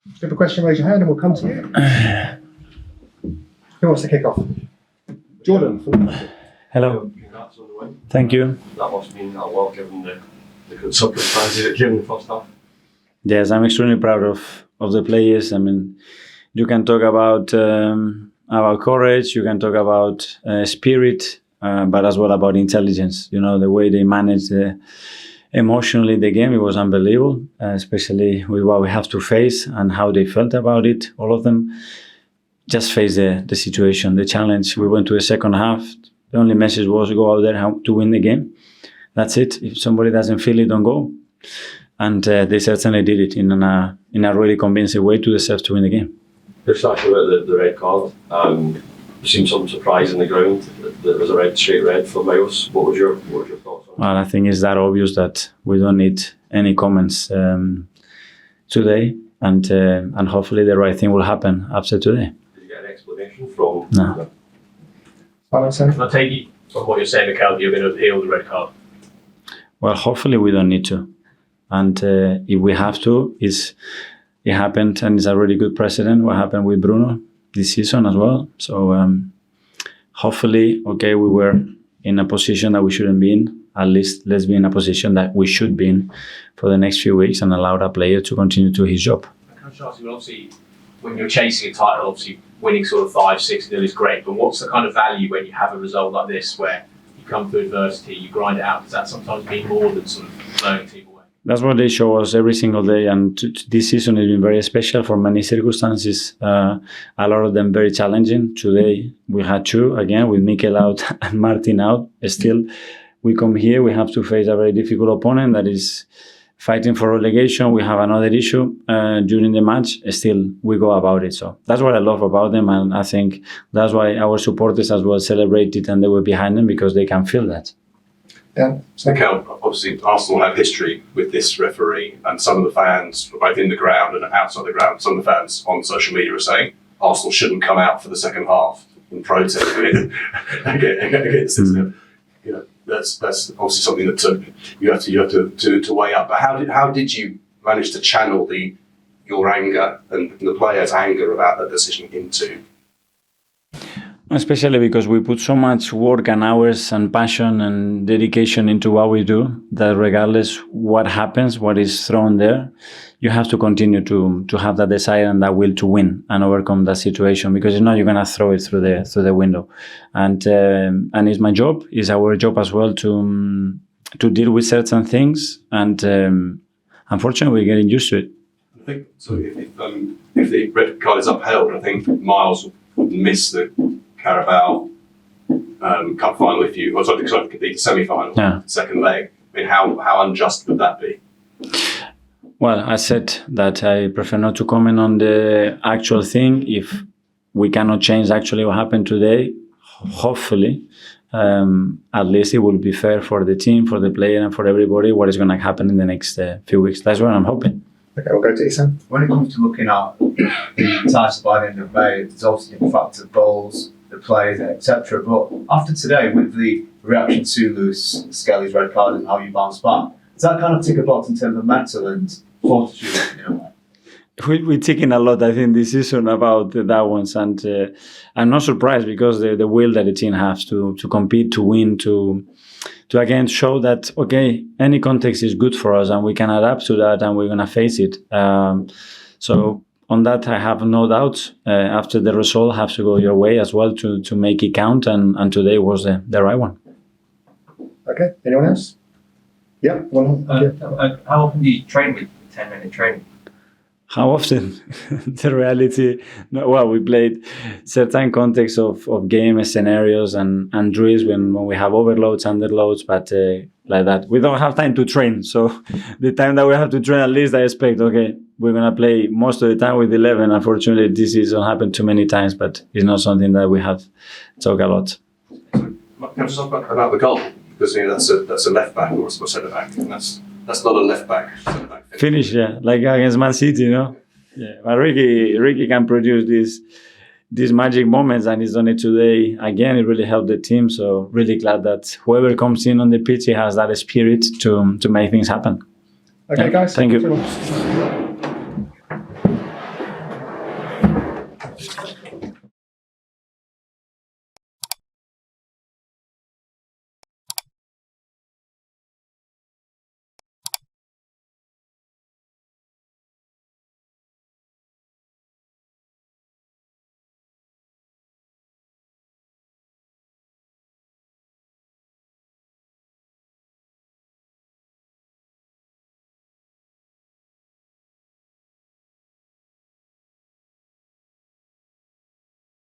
If you have a question, raise your hand and we'll come to you. Who wants to kick off? Jordan. Hello. Thank you. That must have been well given the good circumstances during the first half. Yes, I'm extremely proud of the players. I mean, you can talk about courage, you can talk about spirit, but as well about intelligence. You know, the way they managed emotionally the game, it was unbelievable, especially with what we have to face and how they felt about it. All of them just faced the situation, the challenge. We went to the second half. The only message was go out there to win the game. That's it. If somebody doesn't feel it, don't go. And they certainly did it in a really convincing way to deserve to win the game. Just talking about the red card, there seemed some surprise in the ground that there was a straight red for Myles. What was your thoughts on it? Well, I think it's that obvious that we don't need any comments today, and hopefully the right thing will happen after today. Did you get an explanation from? No. Can I take it from what you're saying, Mikel, you're going to appeal the red card? Well, hopefully we don't need to. And if we have to, it happened, and it's a really good precedent what happened with Bruno this season as well. So hopefully, we were in a position that we shouldn't be in. At least let's be in a position that we should be in for the next few weeks and allow that player to continue to his job. Can I just ask you, obviously, when you're chasing a title, obviously winning sort of 5-6-0 is great, but what's the kind of value when you have a result like this where you come through adversity, you grind it out? Does that sometimes mean more than sort of blowing team away? That's what they show us every single day, and this season has been very special for many circumstances. A lot of them very challenging. Today we had two, again, with Mikel out and Martin out. Still, we come here, we have to face a very difficult opponent that is fighting for relegation. We have another issue during the match. Still, we go about it. So that's what I love about them, and I think that's why our supporters as well celebrated and they were behind them, because they can feel that. Yeah. Mikel, obviously Arsenal have history with this referee, and some of the fans, both in the ground and outside the ground, some of the fans on social media are saying Arsenal shouldn't come out for the second half in protest against this. You know, that's obviously something that you have to weigh up. But how did you manage to channel your anger and the players' anger about that decision into? Especially because we put so much work and hours and passion and dedication into what we do, that regardless what happens, what is thrown there, you have to continue to have that desire and that will to win and overcome that situation, because if not, you're going to throw it through the window. And it's my job, it's our job as well to deal with certain things, and unfortunately we're getting used to it. I think so. If the red card is upheld, I think Myles would miss the Carabao Cup final the semi-final, second leg. I mean, how unjust would that be? Well, I said that I prefer not to comment on the actual thing. If we cannot change actually what happened today, hopefully, at least it will be fair for the team, for the player, and for everybody what is going to happen in the next few weeks. That's what I'm hoping. Okay, we'll go to Isan. When it comes to looking at the title by the end of May, there's obviously the fact of goals, the players, etc. But after today, with the reaction to Lewis-Skelly's red card and how you bounced back, does that kind of tick a box in terms of mental and fortitude in a way? We're taking a lot, I think, this season about that ones, and I'm not surprised, because the will that the team has to compete, to win, to again show that any context is good for us and we can adapt to that and we're gonna face it. So on that, I have no doubt. After the result, have to go your way as well to make it count, and today was the right one. Okay, anyone else? Yeah, one. How often do you train with 10-minute training? How often? The reality, well, we played certain contexts of game scenarios and drills when we have overloads, underloads, but like that. We don't have time to train. So the time that we have to train, at least I expect, we're going to play most of the time with 11. Unfortunately, this season happened too many times, but it's not something that we have talked a lot. Can I just talk about the goal? Because that's a left back or a centre back, and that's not a left back. Centre back finish, like against Man City, Yeah, but Ricky can produce these magic moments, and he's done it today. Again, it really helped the team. So really glad that whoever comes in on the pitch, he has that spirit to make things happen. Okay, guys. Thank you.